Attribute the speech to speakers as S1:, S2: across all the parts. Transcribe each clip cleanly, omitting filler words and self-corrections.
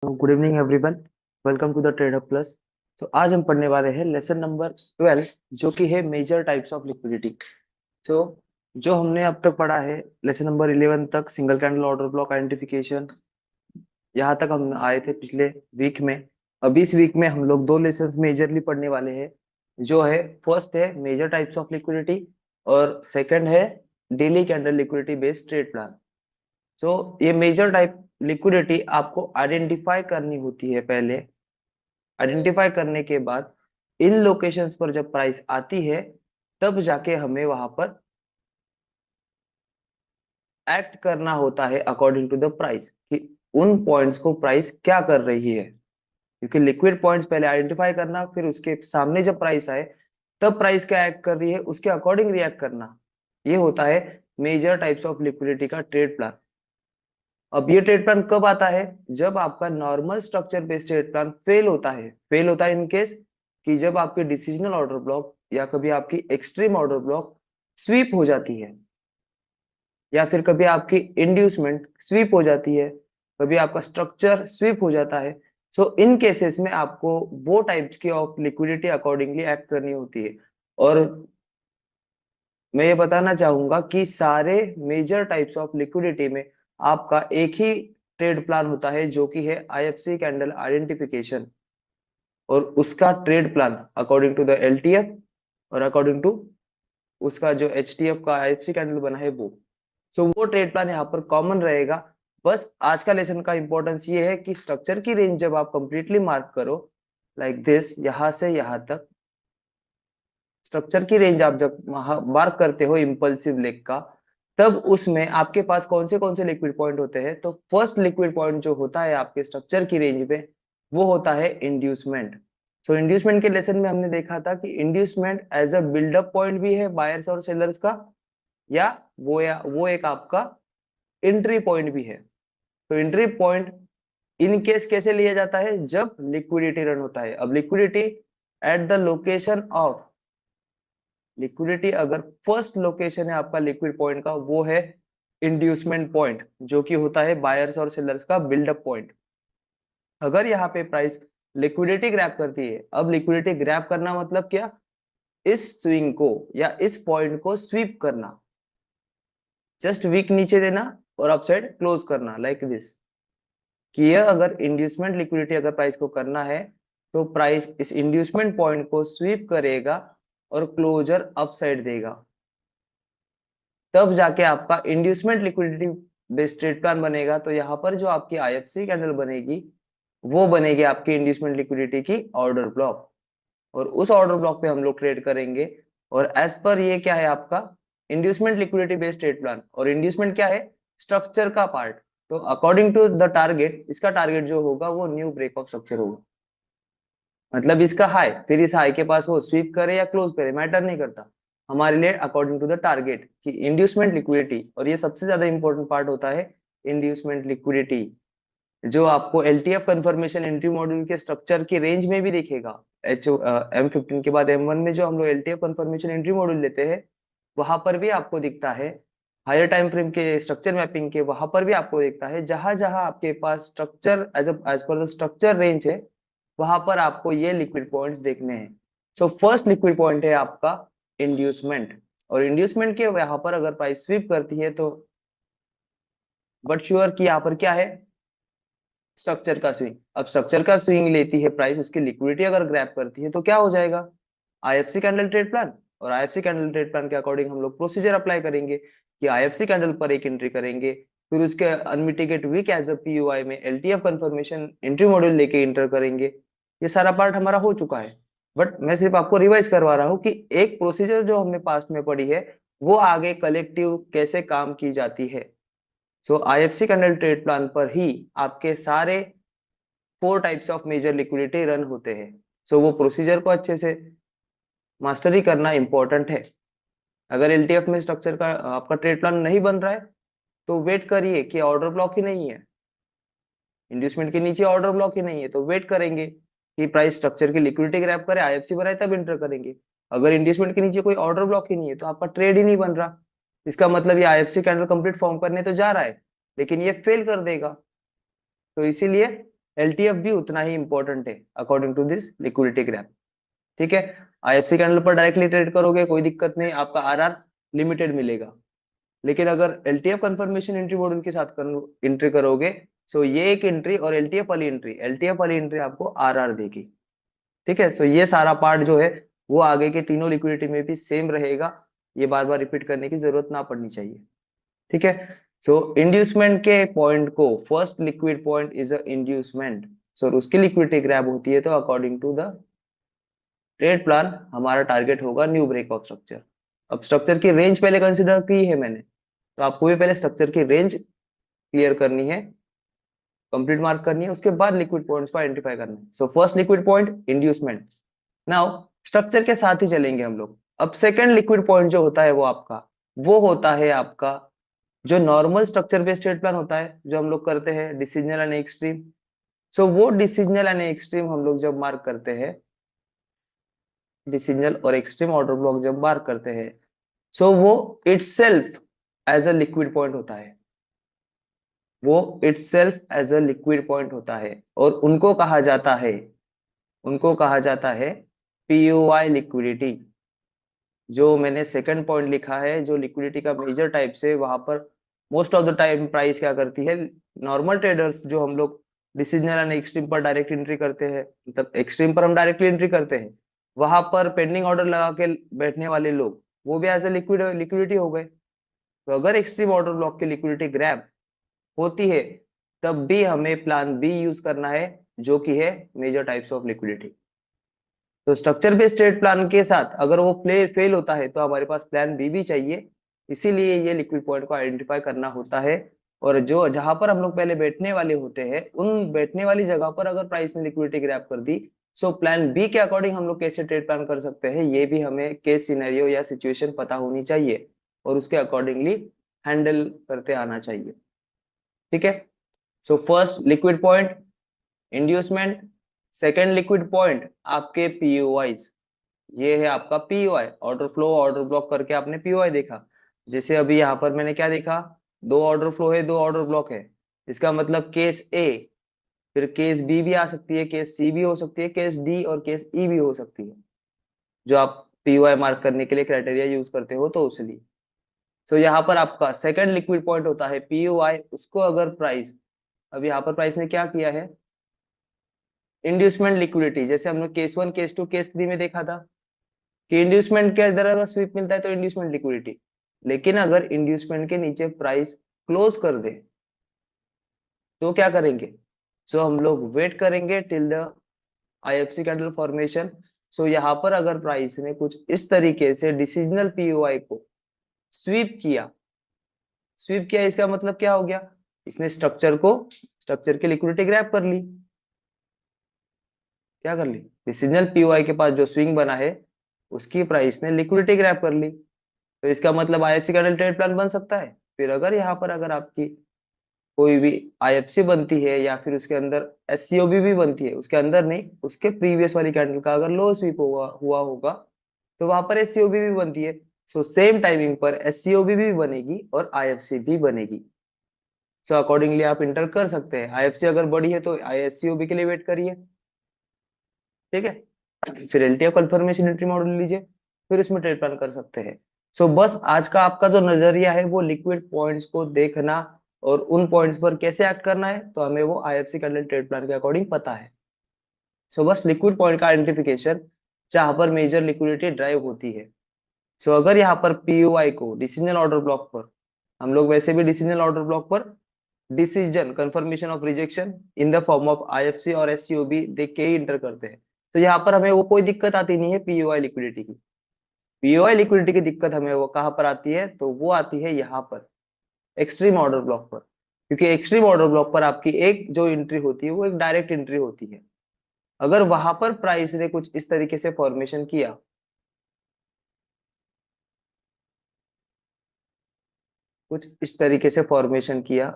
S1: Good evening everyone. Welcome to the Trader Plus. तो आज हम पढ़ने वाले हैं लेसन नंबर 12, जो कि है मेजर टाइप्स ऑफ लिक्विडिटी। तो जो हमने अब तक पढ़ा है, लेसन नंबर 11 तक single candle order block identification, यहाँ तक हम आए थे पिछले वीक में। अब इस वीक में हम लोग दो लेसन मेजरली पढ़ने वाले हैं। जो है, फर्स्ट है मेजर टाइप्स ऑफ लिक्विडिटी, और सेकंड है daily candle liquidity based trade plan. तो ये मेजर टाइप लिक्विडिटी आपको आइडेंटिफाई करनी होती है पहले। आइडेंटिफाई करने के बाद इन लोकेशंस पर जब प्राइस आती है, तब जाके हमें वहां पर एक्ट करना होता है अकॉर्डिंग टू द प्राइस, कि उन पॉइंट्स को प्राइस क्या कर रही है। क्योंकि लिक्विड पॉइंट्स पहले आइडेंटिफाई करना, फिर उसके सामने जब प्राइस आए तब प्राइस क्या एक्ट कर रही है उसके अकॉर्डिंग रिएक्ट करना। ये होता है मेजर टाइप्स ऑफ लिक्विडिटी का ट्रेड प्लान। अब ये ट्रेड प्लान कब आता है? जब आपका normal structure based trade plan fail होता है। फेल होता है इन केस कि जब आपकी डिसीजनल ऑर्डर ब्लॉक या कभी आपकी एक्सट्रीम ऑर्डर ब्लॉक स्वीप हो जाती है, या फिर कभी आपकी इंड्यूसमेंट स्वीप हो जाती है, कभी आपका स्ट्रक्चर स्वीप हो जाता है। सो इन केसेस में आपको वो टाइप्स की ऑफ लिक्विडिटी अकॉर्डिंगली एक्ट करनी होती है। और मैं ये बताना चाहूंगा कि सारे मेजर टाइप्स ऑफ लिक्विडिटी में आपका एक ही ट्रेड प्लान होता है, जो कि है आईएफसी कैंडल आइडेंटिफिकेशन। और उसका trade plan according to the LTF और अकॉर्डिंग टू उसका जो एचटीएफ का आईएफसी कैंडल बना है वो। सो वो ट्रेड प्लान यहाँ पर कॉमन रहेगा। बस आज का लेसन का इंपॉर्टेंस ये है कि स्ट्रक्चर की रेंज जब आप कंप्लीटली मार्क करो, लाइक दिस, यहां से यहां तक स्ट्रक्चर की रेंज आप जब मार्क करते हो इम्पल्सिव लेग का, तब उसमें आपके पास कौन से लिक्विड पॉइंट होते हैं। तो फर्स्ट लिक्विड पॉइंट जो होता है आपके स्ट्रक्चर की रेंज में, वो होता है इंड्यूसमेंट। सो इंड्यूसमेंट के लेसन में हमने देखा था कि inducement as a buildup point भी है बायर्स और सेलर्स का, या वो एक आपका एंट्री पॉइंट भी है। तो एंट्री पॉइंट इन केस कैसे लिया जाता है? जब लिक्विडिटी रन होता है। अब liquidity at the location of liquidity, अगर फर्स्ट लोकेशन है आपका लिक्विड पॉइंट का, वो है इंड्यूसमेंट पॉइंट, जो कि होता है बायर्स और सेलर्स का बिल्डअप पॉइंट। अगर यहाँ पे प्राइस लिक्विडिटी ग्रैब करती है, अब लिक्विडिटी ग्रैब करना मतलब क्या? इस स्विंग को या इस पॉइंट को स्वीप करना, जस्ट वीक नीचे देना और अपसाइड क्लोज करना, लाइक दिस। कि यह अगर इंड्यूसमेंट लिक्विडिटी अगर प्राइस को करना है, तो प्राइस इस इंड्यूसमेंट पॉइंट को स्वीप करेगा और क्लोजर अपसाइड देगा। तब जाके आपका inducement liquidity based trade plan बनेगा। तो यहाँ पर जो आपकी आईएफसी कैंडल बनेगी, वो बनेगी आपकी इंड्यूसमेंट लिक्विडिटी की ऑर्डर ब्लॉक। और उस ऑर्डर ब्लॉक पे हम लोग ट्रेड करेंगे। और एज पर ये क्या है आपका inducement liquidity based trade plan, और इंड्यूसमेंट क्या है? स्ट्रक्चर का पार्ट। तो अकॉर्डिंग टू द टारगेट, इसका टारगेट जो होगा वो न्यू ब्रेक ऑफ स्ट्रक्चर होगा। मतलब इसका हाई, फिर इस हाई के पास वो स्वीप करे या क्लोज करे, मैटर नहीं करता हमारे लिए, अकॉर्डिंग टू द टारगेट की इंड्यूसमेंट लिक्विडिटी। और ये सबसे ज्यादा इंपॉर्टेंट पार्ट होता है, इंड्यूसमेंट लिक्विडिटी, जो आपको एलटीएफ कंफर्मेशन एंट्री मॉड्यूल के स्ट्रक्चर की रेंज में भी दिखेगा। M15 के बाद M1 में जो हम लोग एलटीएफ कंफर्मेशन एंट्री मॉड्यूल लेते हैं, वहां पर भी आपको दिखता है। हायर टाइम फ्रेम के स्ट्रक्चर मैपिंग के वहां पर भी आपको दिखता है। जहां जहां आपके पास स्ट्रक्चर एज पर स्ट्रक्चर रेंज है, वहां पर आपको ये लिक्विड पॉइंट्स देखने हैं। सो फर्स्ट लिक्विड पॉइंट है आपका इंड्यूसमेंट। और इंड्यूसमेंट के यहाँ पर अगर प्राइस स्वीप करती है, तो बट श्योर कि यहाँ पर क्या है? स्ट्रक्चर का स्विंग। अब स्ट्रक्चर का स्विंग लेती है प्राइस, उसकी लिक्विडिटी अगर ग्रैब करती है, तो क्या हो जाएगा? IFC candle trade plan. और आईएफसी कैंडल ट्रेड प्लान के अकॉर्डिंग हम लोग प्रोसीजर अप्लाई करेंगे कि आईएफसी कैंडल पर एक एंट्री करेंगे, फिर उसके अनमिटिगेट वीक एज अ पीयूआई में एलटीएफ कंफर्मेशन एंट्री मॉड्यूल लेके इंटर करेंगे। ये सारा पार्ट हमारा हो चुका है। बट मैं सिर्फ आपको रिवाइज करवा रहा हूँ कि एक प्रोसीजर जो हमने पास्ट में पढ़ी है, वो आगे कलेक्टिव कैसे काम की जाती है। So IFC candle trade plan पर ही आपके सारे 4 types of major liquidity run होते हैं। सो वो प्रोसीजर को अच्छे से मास्टरी करना इंपॉर्टेंट है। अगर एलटीएफ में स्ट्रक्चर का आपका ट्रेड प्लान नहीं बन रहा है, तो वेट करिए कि ऑर्डर ब्लॉक ही नहीं है, इंड्यूसमेंट के नीचे ऑर्डर ब्लॉक ही नहीं है, तो वेट करेंगे कि प्राइस स्ट्रक्चर की लिक्विडिटी ग्रैब करे, आईएफसी बनाए, तब इंटर करेंगे। अगर इंड्यूसमेंट के नीचे कोई ऑर्डर ब्लॉक ही नहीं है, तो आपका ट्रेड ही नहीं बन रहा। इसका मतलब ये आईएफसी कैंडल कंप्लीट फॉर्म करने तो जा रहा है, लेकिन ये फेल कर देगा। तो इसीलिए एलटीएफ भी उतना ही इंपॉर्टेंट है according to this liquidity graph. ठीक है, आईएफसी कैंडल पर डायरेक्टली ट्रेड करोगे कोई दिक्कत नहीं, आपका आरआर लिमिटेड मिलेगा। लेकिन अगर एलटीएफ कंफर्मेशन एंट्री मॉडल के साथ एंट्री करोगे, सो ये एक एंट्री और एलटीएफ वाली एंट्री आपको आरआर देगी। ठीक है, सो ये सारा पार्ट जो है वो आगे के तीनों लिक्विडिटी में भी सेम रहेगा, ये बार बार रिपीट करने की जरूरत ना पड़नी चाहिए। ठीक है, सो इंड्यूसमेंट के पॉइंट को, first liquid point is a inducement, so उसकी लिक्विडिटी ग्रैब होती है, तो according to the trade plan हमारा टारगेट होगा न्यू ब्रेक ऑफ स्ट्रक्चर। अब स्ट्रक्चर की रेंज पहले कंसिडर की है मैंने, तो आपको भी पहले स्ट्रक्चर की रेंज क्लियर करनी है, कंप्लीट मार्क करनी है, उसके बाद लिक्विड पॉइंट्स को आइडेंटिफाई करना है। So first liquid point inducement. Now structure के साथ ही चलेंगे हम लोग। अब सेकंड लिक्विड पॉइंट जो होता है वो होता है आपका जो normal structure based trade plan होता है जो हम लोग करते हैं, डिसीजनल एंड एक्सट्रीम। सो वो डिसीजनल एंड एक्सट्रीम हम लोग जब मार्क करते हैं, डिसीजनल और एक्सट्रीम ऑर्डर ब्लॉक जब मार्क करते हैं, सो वो itself as a liquid point होता है, वो itself as a liquid point होता है। और उनको कहा जाता है पीओआई लिक्विडिटी। जो मैंने सेकंड पॉइंट लिखा है, जो लिक्विडिटी का मेजर टाइप से, वहां पर most of the time price क्या करती है, नॉर्मल ट्रेडर्स जो हम लोग डिसीजनल एंड एक्सट्रीम पर डायरेक्ट एंट्री करते हैं, मतलब एक्सट्रीम पर हम डायरेक्टली एंट्री करते हैं, वहां पर पेंडिंग ऑर्डर लगा के बैठने वाले लोग, वो भी एज ए लिक्विडिटी हो गए। तो अगर एक्सट्रीम ऑर्डर ब्लॉक की लिक्विडिटी ग्रैब होती है, तब भी हमें प्लान बी यूज करना है, जो कि है मेजर टाइप्स ऑफ लिक्विडिटी। तो स्ट्रक्चर बेस्ड ट्रेड प्लान के साथ अगर वो प्ले फेल होता है, तो हमारे पास प्लान बी भी चाहिए। इसीलिए ये लिक्विड पॉइंट को आइडेंटिफाई करना होता है। और जो जहां पर हम लोग पहले बैठने वाले होते हैं, उन बैठने वाली जगह पर अगर प्राइस ने लिक्विडिटी ग्रैब कर दी, सो प्लान बी के अकॉर्डिंग हम लोग कैसे ट्रेड प्लान कर सकते हैं, ये भी हमें केस सिनेरियो या सिचुएशन पता होनी चाहिए, और उसके अकॉर्डिंगली हैंडल करते आना चाहिए। ठीक है, so first liquid point inducement, second liquid point आपके पीओआईज। ये है आपका POI, order flow order block करके आपने पीओआई देखा। जैसे अभी यहाँ पर मैंने क्या देखा, दो ऑर्डर फ्लो है, दो ऑर्डर ब्लॉक है। इसका मतलब केस ए, फिर केस बी भी आ सकती है, केस सी भी हो सकती है, केस डी और केस ई भी हो सकती है, जो आप पीओआई मार्क करने के लिए क्राइटेरिया यूज करते हो, तो उसलिए। तो यहाँ पर आपका सेकंड लिक्विड पॉइंट होता है पीओआई। उसको अगर प्राइस, अब यहाँ पर प्राइस ने क्या किया है, इंड्यूसमेंट लिक्विडिटी, जैसे हमने case one case two case three में देखा था कि इंड्यूसमेंट के अंदर अगर स्वीप मिलता है तो इंड्यूसमेंट लिक्विडिटी। लेकिन अगर इंड्यूसमेंट के नीचे प्राइस क्लोज कर दे, तो क्या करेंगे, सो हम लोग वेट करेंगे till the IFC candle formation. So यहाँ पर अगर प्राइस ने कुछ इस तरीके से डिसीजनल पीओआई को स्वीप किया, इसका मतलब क्या हो गया, इसने स्ट्रक्चर की लिक्विडिटी ग्रैब कर ली। क्या कर ली, डिसीजनल पीओआई के पास जो स्विंग बना है, उसकी प्राइस ने लिक्विडिटी ग्रैब कर ली। तो इसका मतलब आईएफसी कैंडल ट्रेड प्लान बन सकता है। फिर अगर यहाँ पर अगर आपकी कोई भी आईएफसी बनती है, या फिर उसके अंदर एससीओबी भी बनती है, उसके अंदर नहीं, उसके प्रीवियस वाली कैंडल का अगर लो स्वीप हुआ होगा, तो वहां पर एससीओबी भी बनती है। सो सेम टाइमिंग पर एससीओबी भी बनेगी और आईएफसी भी बनेगी। सो अकॉर्डिंगली आप इंटर कर सकते हैं, आईएफसी अगर बड़ी है तो आईएससीओबी के लिए वेट करिए। ठीक है, फिर एलटीएफ कंफर्मेशन एंट्री मॉडल लीजिए, फिर इसमें ट्रेड प्लान कर सकते हैं। सो बस आज का आपका जो नजरिया है वो लिक्विड पॉइंट्स को देखना, और उन पॉइंट्स पर कैसे एक्ट करना है, तो हमें वो आईएफसी कैंडल ट्रेड प्लान के अकॉर्डिंग पता है। सो बस लिक्विड पॉइंट का आइडेंटिफिकेशन, जहां पर मेजर लिक्विडिटी ड्राइव होती है। सो अगर यहाँ पर पीओआई को डिसीजनल ऑर्डर ब्लॉक पर, हम लोग वैसे भी डिसीजनल ऑर्डर ब्लॉक पर decision confirmation of rejection in the form of IFC और एससीओबी देख के ही इंटर करते हैं, तो यहाँ पर हमें वो कोई दिक्कत आती नहीं है पीओआई लिक्विडिटी की। पीओआई लिक्विडिटी की दिक्कत हमें वो कहाँ पर आती है, तो वो आती है यहाँ पर एक्सट्रीम ऑर्डर ब्लॉक पर। क्योंकि एक्सट्रीम ऑर्डर ब्लॉक पर आपकी एक जो एंट्री होती है वो एक डायरेक्ट एंट्री होती है। अगर वहां पर प्राइस ने कुछ इस तरीके से फॉर्मेशन किया, कुछ इस तरीके से फॉर्मेशन किया,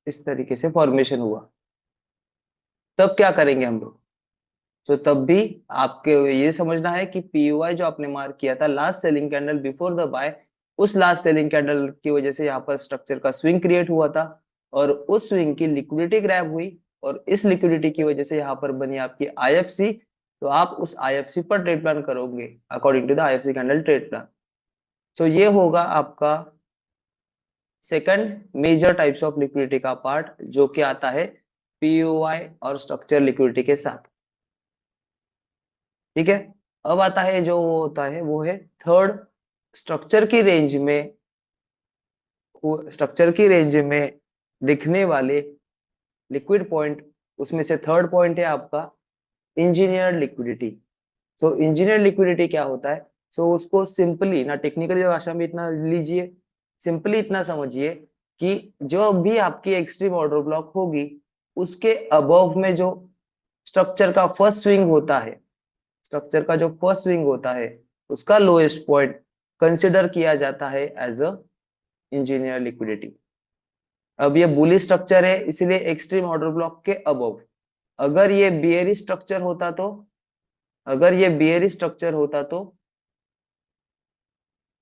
S1: इस तरीके से फॉर्मेशन हुआ। तब क्या करेंगे हम लोग? तो तब भी आपके ये समझना है कि पीयूआई जो आपने मार्क किया था last selling candle before the buy, उस लास्ट सेलिंग कैंडल की वजह से यहाँ पर स्ट्रक्चर का स्विंग क्रिएट हुआ था, और उस स्विंग की लिक्विडिटी ग्रैब हुई, और इस लिक्विडिटी की वजह से यहाँ पर बनी आपकी आईएफसी। तो आप उस आईएफसी पर ट्रेड प्लान करोगे according to the IFC candle trade plan. तो ये होगा आपका second major types of liquidity का पार्ट, जो कि आता है पीयूआई और स्ट्रक्चर लिक्विडिटी के साथ। ठीक है। अब आता है जो वो होता है वो है थर्ड, स्ट्रक्चर की रेंज में, स्ट्रक्चर की रेंज में दिखने वाले लिक्विड पॉइंट, उसमें से थर्ड पॉइंट है आपका इंजीनियर लिक्विडिटी। सो इंजीनियर लिक्विडिटी क्या होता है? सो उसको सिंपली ना, टेक्निकल भाषा में इतना लीजिए, सिंपली इतना समझिए कि जो भी आपकी एक्सट्रीम ऑर्डर ब्लॉक होगी, उसके अबव में जो स्ट्रक्चर का फर्स्ट स्विंग होता है, स्ट्रक्चर का जो फर्स्ट स्विंग होता है, उसका लोएस्ट पॉइंट कंसिडर किया जाता है एज अ इंजीनियर लिक्विडिटी। अब ये बुलिश स्ट्रक्चर है, इसलिए एक्सट्रीम ऑर्डर ब्लॉक के अबव। अगर ये बियरिश स्ट्रक्चर होता तो, अगर ये बियरिश स्ट्रक्चर होता तो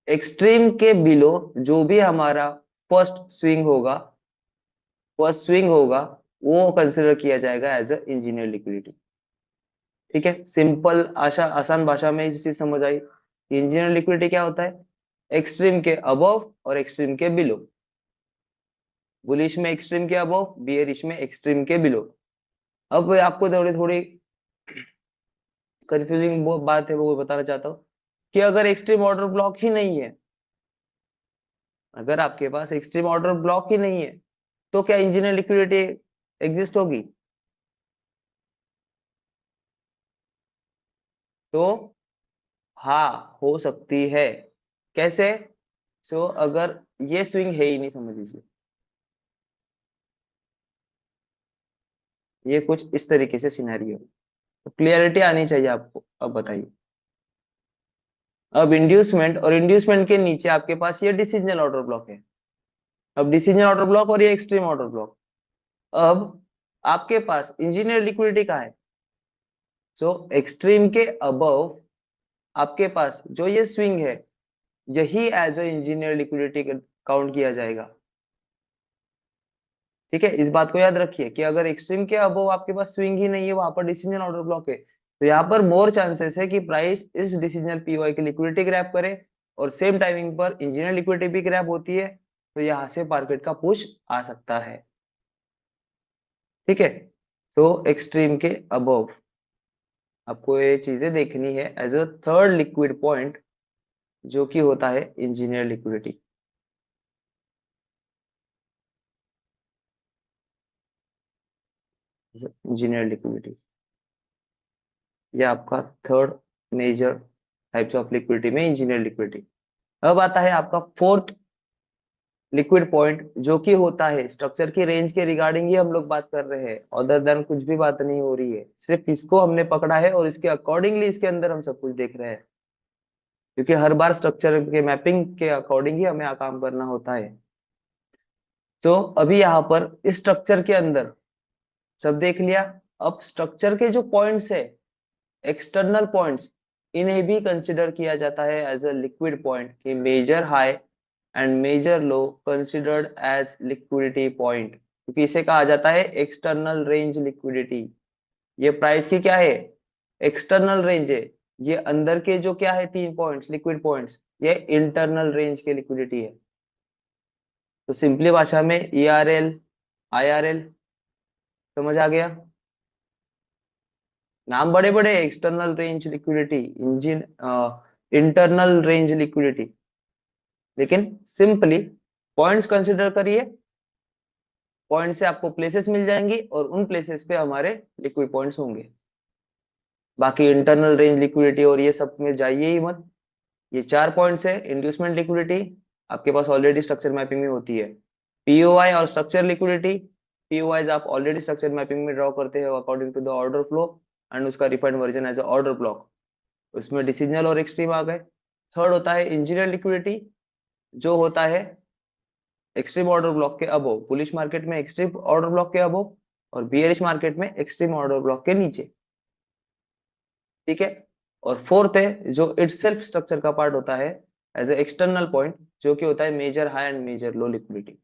S1: एक्सट्रीम के बिलो जो भी हमारा फर्स्ट स्विंग होगा, फर्स्ट स्विंग होगा, वो कंसिडर किया जाएगा एज अ इंजीनियर लिक्विडिटी। ठीक है, सिंपल आशा आसान भाषा में ये चीज समझ आई। इंजीनियर लिक्विडिटी क्या होता है? एक्सट्रीम के अबव और एक्सट्रीम के बिलो। बुलिश में एक्सट्रीम के अबव, बियरिश में एक्सट्रीम के बिलो। अब आपको थोड़ी थोड़ी कंफ्यूजिंग बात है वो बताना चाहता हूँ कि अगर एक्सट्रीम ऑर्डर ब्लॉक ही नहीं है, अगर आपके पास एक्सट्रीम ऑर्डर ब्लॉक ही नहीं है, तो क्या इंजीनियर लिक्विडिटी एग्जिस्ट होगी? तो हाँ, हो सकती है। कैसे? सो अगर ये स्विंग है ही नहीं, समझ लीजिए ये कुछ इस तरीके से सिनेरियो, तो क्लियरिटी आनी चाहिए आपको। अब बताइए, अब इंड्यूसमेंट और इंड्यूसमेंट के नीचे आपके पास ये डिसीजनल ऑर्डर ब्लॉक है। अब डिसीजनल ऑर्डर ब्लॉक और ये एक्सट्रीम ऑर्डर ब्लॉक। अब आपके पास इंजीनियर लिक्विडिटी का है, सो एक्सट्रीम के अबव आपके पास जो ये स्विंग है, यही as a engineer liquidity count किया जाएगा। ठीक है, इस बात को याद रखिए कि अगर एक्सट्रीम के अबव आपके पास स्विंग ही नहीं है, वहां पर डिसीजन ऑर्डर ब्लॉक है, तो यहाँ पर मोर चांसेस है कि प्राइस इस डिसीजनल पीओआई की लिक्विडिटी ग्रैब करे, और सेम टाइमिंग पर इंजीनियर लिक्विडिटी भी ग्रैब होती है, तो यहाँ से मार्केट का पुश आ सकता है। ठीक है, तो एक्सट्रीम के अबव आपको ये चीजें देखनी है as a third liquid point, जो कि होता है इंजीनियर लिक्विडिटी। इंजीनियर लिक्विडिटी ये आपका third major types of liquidity में इंजीनियर लिक्विडिटी। अब आता है आपका फोर्थ लिक्विड पॉइंट, जो कि होता है स्ट्रक्चर की रेंज के रिगार्डिंग ही हम लोग बात कर रहे हैं, अदर देन कुछ भी बात नहीं हो रही है, सिर्फ इसको हमने पकड़ा है और इसके अकॉर्डिंगली इसके अंदर हम सब कुछ देख रहे हैं, क्योंकि हर बार स्ट्रक्चर के मैपिंग के अकॉर्डिंग ही हमें काम करना होता है। तो अभी यहाँ पर इस स्ट्रक्चर के अंदर सब देख लिया। अब स्ट्रक्चर के जो पॉइंट्स है, एक्सटर्नल पॉइंट्स, इन्हें भी कंसिडर किया जाता है एज अ लिक्विड पॉइंट, कि major high and major low considered as liquidity point, क्योंकि इसे कहा जाता है एक्सटर्नल रेंज लिक्विडिटी। ये प्राइस की क्या है? एक्सटर्नल रेंज है। ये अंदर के जो क्या है, तीन पॉइंट्स लिक्विड पॉइंट्स, ये इंटरनल रेंज के लिक्विडिटी है। तो सिंपली भाषा में ERL, IRL, समझ आ गया? नाम बड़े बड़े, external range liquidity, engine internal range liquidity, लेकिन सिंपली पॉइंट्स कंसिडर करिए, पॉइंट से आपको प्लेसेस मिल जाएंगी और उन प्लेसेस पे हमारे लिक्विड पॉइंट्स होंगे। बाकी इंटरनल रेंज लिक्विडिटी और ये सब में जाइए ही मत। ये चार पॉइंट्स है। इंड्यूसमेंट लिक्विडिटी आपके पास ऑलरेडी स्ट्रक्चर मैपिंग में होती है। पीओआई और स्ट्रक्चर लिक्विडिटी, पीओआई आप ऑलरेडी स्ट्रक्चर मैपिंग में ड्रॉ करते हो according to the order flow, and उसका refined version as order block, उसमें डिसीजनल और एक्सट्रीम आ गए। थर्ड होता है इंजीनियर लिक्विडिटी, जो होता है एक्सट्रीम ऑर्डर ब्लॉक के अबव, बुलिश मार्केट में एक्सट्रीम ऑर्डर ब्लॉक के अबव और बियरिश मार्केट में एक्सट्रीम ऑर्डर ब्लॉक के नीचे। ठीक है। और फोर्थ है जो इटसेल्फ स्ट्रक्चर का पार्ट होता है एज ए एक्सटर्नल पॉइंट, जो कि होता है major high and major low liquidity.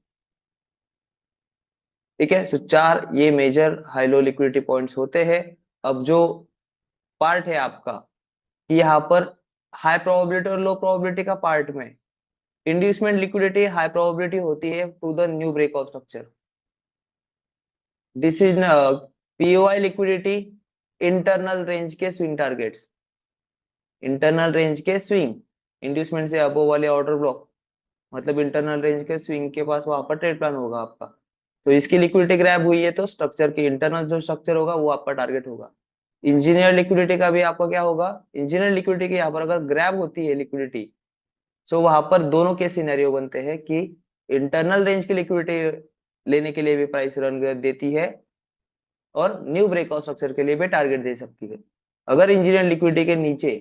S1: ठीक है। सो चार ये major high low liquidity points होते हैं। अब जो पार्ट है आपका कि यहाँ पर हाई प्रोबेबिलिटी और लो प्रोबेबिलिटी का पार्ट में इंड्यूसमेंट लिक्विडिटी हाई प्रोबेबिलिटी होती है to the new break of structure. This is POI liquidity internal range के स्विंग टारगेट्स, इंटरनल रेंज के स्विंग, इंड्यूसमेंट से अबो वाले ऑर्डर ब्लॉक, मतलब इंटरनल रेंज के स्विंग के पास वहां पर ट्रेड प्लान होगा आपका। तो इसकी लिक्विडिटी ग्रैब हुई है तो स्ट्रक्चर की इंटरनल जो स्ट्रक्चर होगा वो आपका टारगेट होगा। इंजीनियर लिक्विडिटी का भी आपका क्या होगा, इंजीनियर लिक्विडिटी की यहाँ पर अगर ग्रैब होती है लिक्विडिटी, तो वहां पर दोनों के सिनेरियो बनते हैं कि इंटरनल रेंज की लिक्विडिटी लेने के लिए भी प्राइस रन देती है और न्यू ब्रेकआउट स्ट्रक्चर के लिए भी टारगेट दे सकती है। अगर इंजीनियर लिक्विडिटी के नीचे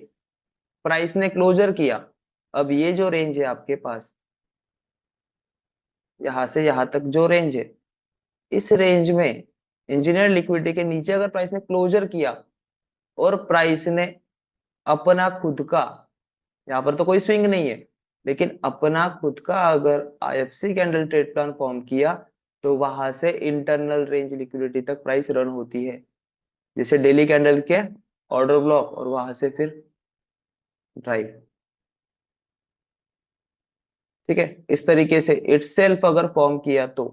S1: प्राइस ने क्लोजर किया, अब ये जो रेंज है आपके पास यहां से यहां तक जो रेंज है, इस रेंज में इंजीनियर लिक्विडिटी के नीचे अगर प्राइस ने क्लोजर किया और प्राइस ने अपना खुद का, यहाँ पर तो कोई स्विंग नहीं है, लेकिन अपना खुद का अगर IFC candle trade plan form किया, तो वहां से इंटरनल रेंज लिक्विडिटी तक प्राइस रन होती है, जैसे डेली कैंडल के ऑर्डर ब्लॉक और वहां से फिर ड्राइव। ठीक है। इस तरीके से इटसेल्फ अगर फॉर्म किया तो,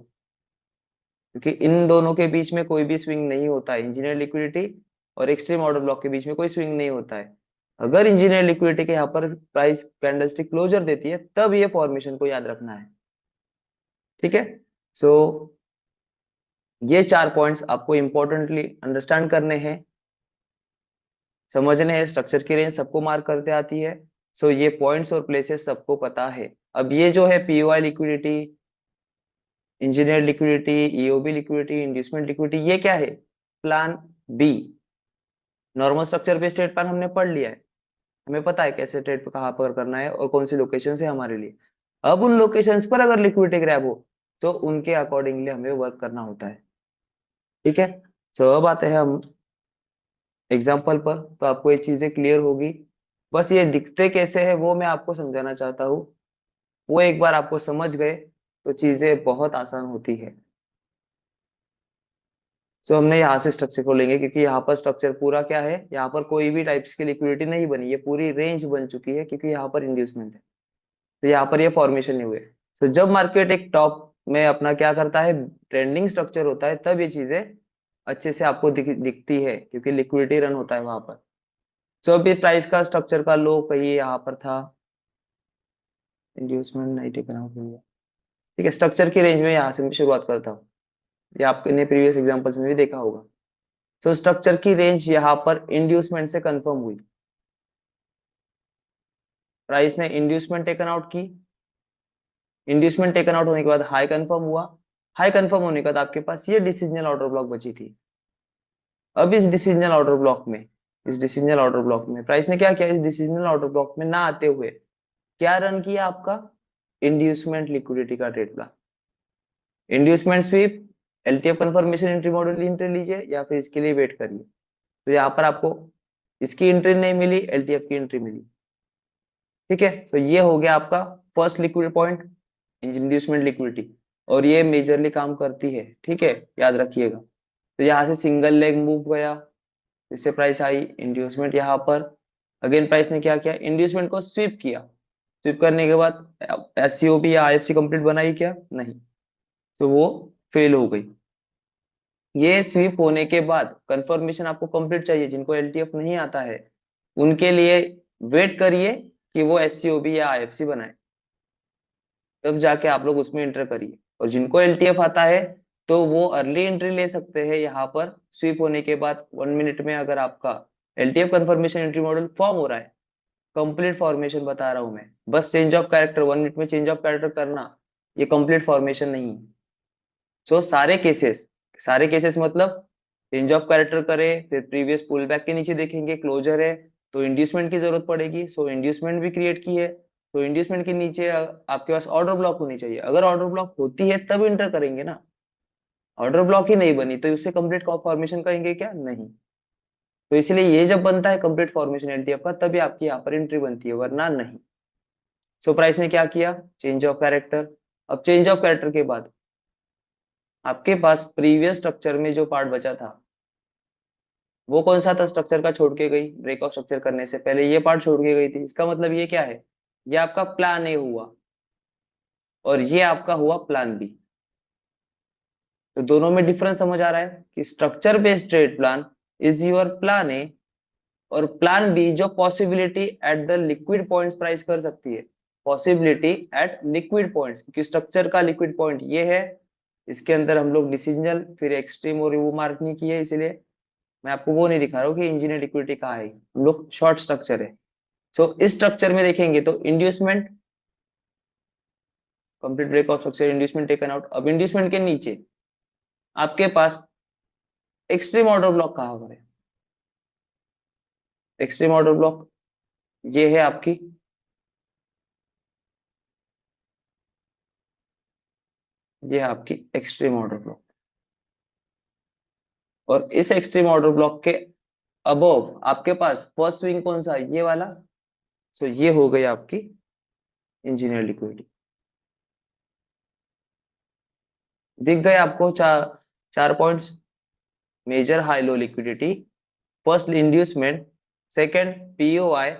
S1: क्योंकि इन दोनों के बीच में कोई भी स्विंग नहीं होता है, इंजीनियर लिक्विडिटी और एक्सट्रीम ऑर्डर ब्लॉक के बीच में कोई स्विंग नहीं होता है। अगर इंजीनियर लिक्विडिटी के यहाँ पर प्राइस कैंडलस्टिक क्लोजर देती है तब ये फॉर्मेशन को याद रखना है। ठीक है। सो ये चार पॉइंट्स आपको इंपॉर्टेंटली अंडरस्टैंड करने हैं, समझने हैं। स्ट्रक्चर की रेंज सबको मार्क करते आती है। सो ये पॉइंट्स और प्लेसेस सबको पता है। अब ये जो है POI liquidity, engineer liquidity, EOB liquidity, inducement liquidity, ये क्या है, प्लान बी। नॉर्मल स्ट्रक्चर पे स्टेट प्लान हमने पढ़ लिया है, हमें पता है कैसे ट्रेड कहाँ पर करना है और कौन सी लोकेशन है हमारे लिए। अब उन लोकेशंस पर अगर लिक्विडिटी ग्रैब हो तो उनके अकॉर्डिंगली हमें वर्क करना होता है। ठीक है। तो अब आते हैं हम एग्जाम्पल पर, तो आपको ये चीजें क्लियर होगी। बस ये दिखते कैसे है वो मैं आपको समझाना चाहता हूँ। वो एक बार आपको समझ गए तो चीजें बहुत आसान होती है। सो हमने यहाँ से स्ट्रक्चर को लेंगे, क्योंकि यहाँ पर स्ट्रक्चर पूरा क्या है, यहाँ पर कोई भी टाइप्स की लिक्विडिटी नहीं बनी, ये पूरी रेंज बन चुकी है क्योंकि यहाँ पर इंड्यूसमेंट है। तो यहाँ पर ये फॉर्मेशन नहीं हुए। तो जब मार्केट एक टॉप में अपना क्या करता है, ट्रेंडिंग स्ट्रक्चर होता है, तब ये चीजें अच्छे से आपको दिखती है क्योंकि लिक्विडिटी रन होता है वहां पर। सो अभी प्राइस का स्ट्रक्चर का लो कहिए यहाँ पर था, इंड्यूसमेंट नहीं टेकन आउट हुआ। ठीक है। स्ट्रक्चर की रेंज में यहाँ से मैं शुरुआत करता हूँ, ये आपने प्रीवियस एग्जांपल्स में भी देखा होगा। तो स्ट्रक्चर की रेंज यहाँ पर इंड्यूसमेंट से कंफर्म हुई, प्राइस ने इंड्यूसमेंट टेकन आउट की, इंड्यूसमेंट टेकन आउट होने के बाद हाई कंफर्म हुआ, हाई कंफर्म होने के बाद आपके पास ये डिसीजनल ऑर्डर ब्लॉक बची थी। अब इस डिसीजनल ऑर्डर ब्लॉक में, इस डिसीजनल ऑर्डर ब्लॉक में प्राइस ने क्या किया, इस डिसीजनल ऑर्डर ब्लॉक में ना आते हुए क्या रन किया, आपका इंड्यूसमेंट लिक्विडिटी का trade plan. Inducement sweep, LTF confirmation entry model entry लीजिए या फिर इसके लिए वेट करिए। तो यहाँ पर आपको इसकी एंट्री नहीं मिली, एलटीएफ की एंट्री मिली। ठीक है। तो ये हो गया आपका first liquid point, inducement liquidity, और ये मेजरली काम करती है। ठीक है, याद रखिएगा। तो यहाँ से सिंगल लेग मूव गया, जिससे प्राइस आई इंड्यूसमेंट, यहाँ पर अगेन प्राइस ने क्या किया, इंड्यूसमेंट को स्वीप किया। स्वीप करने के बाद एससीओपी या आईएफसी कंप्लीट बनाई क्या, नहीं, तो वो फेल हो गई। ये स्वीप होने के बाद कंफर्मेशन आपको कंप्लीट चाहिए, जिनको एलटीएफ नहीं आता है उनके लिए वेट करिए कि वो एससीओपी या आईएफसी बनाए, तब जाके आप लोग उसमें एंटर करिए। और जिनको एलटीएफ आता है तो वो अर्ली एंट्री ले सकते हैं। यहाँ पर स्वीप होने के बाद 1 मिनट में अगर आपका LTF confirmation entry model form हो रहा है, कंप्लीट फॉर्मेशन बता रहा हूं मैं, बस चेंज ऑफ कैरेक्टर 1 मिनट में चेंज ऑफ कैरेक्टर करना, ये कंप्लीट फॉर्मेशन नहीं है। सो सारे केसेस मतलब चेंज ऑफ कैरेक्टर करे, फिर प्रीवियस पुल बैक के नीचे देखेंगे क्लोजर है तो इंड्यूसमेंट की जरूरत पड़ेगी, सो इंड्यूसमेंट भी क्रिएट की है। तो इंड्यूसमेंट के नीचे आपके पास ऑर्डर ब्लॉक होनी चाहिए। अगर ऑर्डर ब्लॉक होती है तब इंटर करेंगे ना, ऑर्डर ब्लॉक ही नहीं बनी तो उसे कंप्लीट फॉर्मेशन कहेंगे क्या? नहीं। तो इसलिए ये जब बनता है कंप्लीट फॉर्मेशन एलटीएफ का, तभी आपकी यहाँ पर एंट्री बनती है, वरना नहीं। सो प्राइस ने क्या किया? Change of character. अब चेंज ऑफ कैरेक्टर के बाद आपके पास प्रीवियस स्ट्रक्चर में जो पार्ट बचा था वो कौन सा था? स्ट्रक्चर का छोड़ के गई, ब्रेकआउट स्ट्रक्चर करने से पहले ये पार्ट छोड़ के गई थी। इसका मतलब ये क्या है? ये आपका प्लान ए हुआ और ये आपका हुआ प्लान बी। तो दोनों में डिफरेंस समझ आ रहा है कि structure based trade plan is your plan A, और प्लान बी जो possibility at the liquid points price कर सकती है, पॉसिबिलिटी एट लिक्विड पॉइंट्स, क्योंकि स्ट्रक्चर का लिक्विड पॉइंट ये है। इसके अंदर हम लोग डिसीजनल फिर एक्सट्रीम और वो मार्क नहीं किए, इसलिए मैं आपको वो नहीं दिखा रहा हूँ कि इंजीनियर लिक्विडिटी कहाँ है। हम लोग शॉर्ट स्ट्रक्चर है। सो इस स्ट्रक्चर में देखेंगे तो inducement, complete break of structure, inducement taken out. अब इंड्यूसमेंट के नीचे आपके पास एक्सट्रीम ऑर्डर ब्लॉक कहाँ पर है? एक्सट्रीम ऑर्डर ब्लॉक ये है आपकी, ये है आपकी एक्सट्रीम ऑर्डर ब्लॉक। और इस एक्सट्रीम ऑर्डर ब्लॉक के अबव आपके पास फर्स्ट स्विंग कौन सा है? ये वाला। सो ये हो गई आपकी इंजीनियर लिक्विडिटी। दिख गए आपको चार points? Major high low liquidity, first inducement, second POI,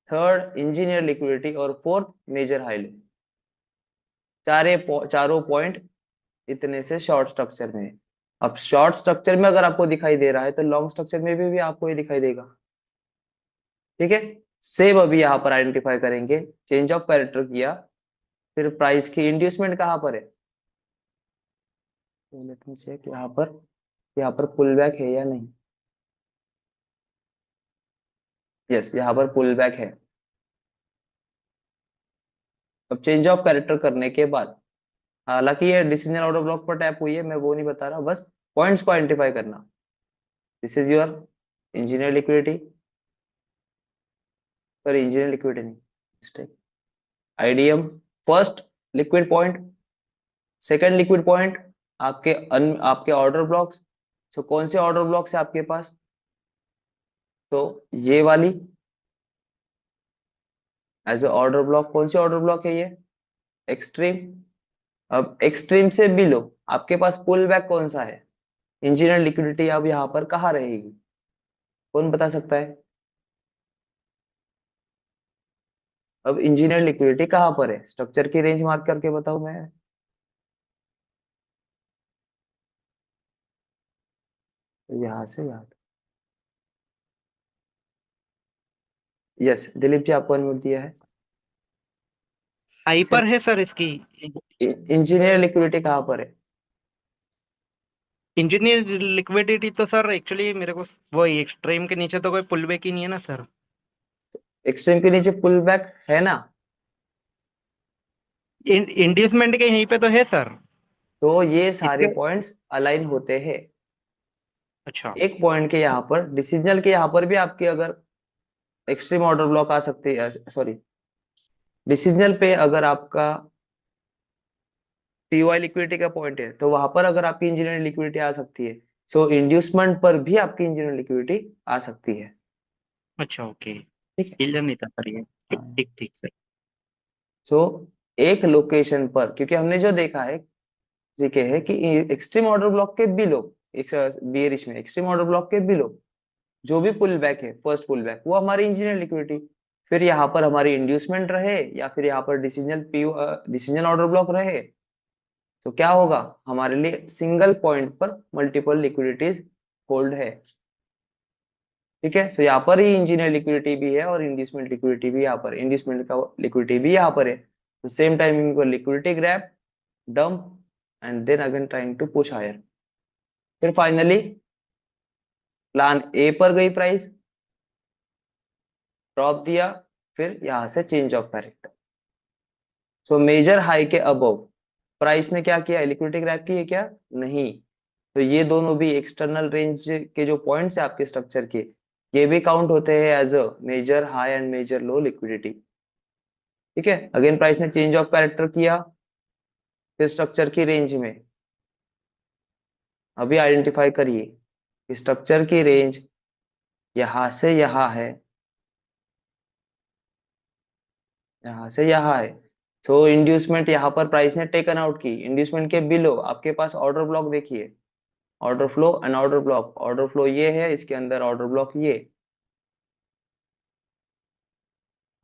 S1: third engineer liquidity और फोर्थ मेजर हाई लो। चारों पॉइंट इतने से शॉर्ट स्ट्रक्चर में है। अब शॉर्ट स्ट्रक्चर में अगर आपको दिखाई दे रहा है तो लॉन्ग स्ट्रक्चर में भी आपको ये दिखाई देगा। ठीक है, सेम अभी यहाँ पर आइडेंटिफाई करेंगे। चेंज ऑफ कैरेक्टर किया, फिर प्राइस की इंड्यूसमेंट कहाँ पर है? लेट मी चेक यहाँ पर पुल बैक है या नहीं। यस, यहाँ पर पुल बैक है। अब चेंज ऑफ कैरेक्टर करने के बाद, हालांकि ये डिसीजन ऑर्डर ब्लॉक पर टैप हुई है, मैं वो नहीं बता रहा, बस पॉइंट्स को आइडेंटिफाई करना। This is your engineer liquidity, पर इंजीनियर लिक्विडिटी नहीं, mistake. IDM first liquid point, second liquid point आपके ऑर्डर ब्लॉक्स। सो कौन से ऑर्डर ब्लॉक्स है आपके पास? तो ये वाली एज ए ऑर्डर ब्लॉक। कौन सी ऑर्डर ब्लॉक है ये? एक्सट्रीम। अब एक्सट्रीम से बिलो आपके पास पुल बैक कौन सा है? इंजीनियर लिक्विडिटी अब यहाँ पर कहाँ रहेगी? कौन बता सकता है? अब इंजीनियर लिक्विडिटी कहाँ पर है? स्ट्रक्चर की रेंज मार्क करके बताऊं मैं? यहाँ से यहाँ। यस दिलीप जी, आपको अनम्यूट दिया है।
S2: हाइपर है सर इसकी।
S1: इंजीनियर लिक्विडिटी कहाँ पर है?
S2: इंजीनियर लिक्विडिटी तो सर एक्चुअली मेरे को वो एक्सट्रीम के नीचे तो कोई पुल बैक ही नहीं है ना सर।
S1: एक्सट्रीम के नीचे पुल बैक है ना?
S2: इंड्यूसमेंट के यहीं पे तो है सर।
S1: तो ये सारे
S2: इसके
S1: पॉइंट्स अलाइन होते हैं।
S2: अच्छा।
S1: एक पॉइंट के यहाँ पर डिसीजनल के यहाँ पर भी आपकी अगर एक्सट्रीम ऑर्डर ब्लॉक आ सकती है, सॉरी, डिसीजनल पे अगर आपका पीओआई लिक्विडिटी का पॉइंट है तो वहां पर अगर आपकी इंजीनियर लिक्विडिटी आ सकती है। सो इंड्यूसमेंट पर भी आपकी इंजीनियर लिक्विडिटी आ सकती है।
S2: अच्छा ओके।
S1: ठीक है।
S2: क्लियर नहीं था सर ये। ठीक
S1: हाँ।
S2: ठीक ठीक सर।
S1: सो एक लोकेशन पर, क्योंकि हमने जो देखा है ठीक है कि एक्सट्रीम ऑर्डर ब्लॉक के बिलो, बियरिश में एक्सट्रीम ऑर्डर ब्लॉक के बिलो जो भी पुल बैक है, फर्स्ट पुल बैक, वो हमारी इंजीनियर लिक्विडिटी। फिर यहाँ पर हमारी इंड्यूसमेंट रहे या फिर यहाँ पर डिसीजन ऑर्डर ब्लॉक रहे, तो क्या होगा? हमारे लिए सिंगल पॉइंट पर मल्टीपल लिक्विडिटीज होल्ड है। ठीक है, सो यहाँ पर ही इंजीनियर लिक्विडिटी भी है और इंड्यूसमेंट लिक्विडिटी भी यहाँ पर, इंड्यूसमेंट का लिक्विडिटी भी यहाँ पर है। तो सेम टाइमिंग पर liquidity grab, dump, and then again trying to push higher. फिर फाइनली प्लान ए पर गई प्राइस, ड्रॉप दिया, फिर यहां से change of character. So major high के अबव प्राइस ने क्या किया? लिक्विडिटी ग्रैब की है क्या? नहीं। तो ये दोनों भी एक्सटर्नल रेंज के जो पॉइंट्स है आपके स्ट्रक्चर के, ये भी काउंट होते हैं as a major high and major low liquidity. ठीक है, अगेन प्राइस ने चेंज ऑफ कैरेक्टर किया, फिर स्ट्रक्चर की रेंज में अभी आइडेंटिफाई करिए कि स्ट्रक्चर की रेंज यहां से यहां है, यहां से यहां है। सो इंड्यूसमेंट यहाँ पर प्राइस ने टेकन आउट की, इंड्यूसमेंट के बिलो आपके पास ऑर्डर ब्लॉक देखिए, order flow and order block, order flow ये है, इसके अंदर ऑर्डर ब्लॉक ये।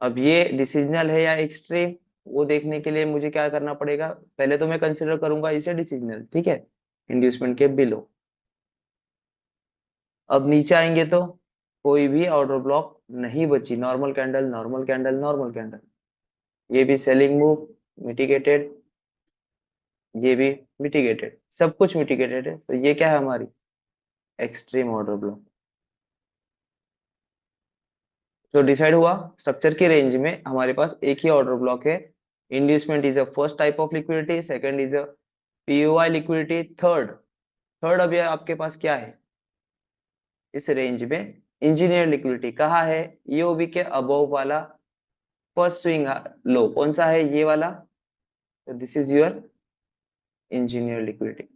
S1: अब ये डिसीजनल है या एक्सट्रीम, वो देखने के लिए मुझे क्या करना पड़ेगा, पहले तो मैं कंसिडर करूंगा इसे डिसीजनल, ठीक है, इंड्यूसमेंट के बिलो। अब नीचे आएंगे तो कोई भी ऑर्डर ब्लॉक नहीं बची, normal candle normal candle normal candle, ये भी सेलिंग मूव मिटिगेटेड, ये भी मिटिगेटेड, सब कुछ मिटिगेटेड है, तो ये क्या है हमारी एक्सट्रीम ऑर्डर ब्लॉक। तो डिसाइड हुआ स्ट्रक्चर की रेंज में हमारे पास एक ही ऑर्डर ब्लॉक है, inducement is a first type of liquidity, second is a POI liquidity, third, third अभी आपके पास क्या है इस रेंज में, इंजीनियर लिक्विडिटी कहाँ है, ईओबी के अबव वाला फर्स्ट स्विंग लो कौन सा है, ये वाला, तो this is your engineer liquidity.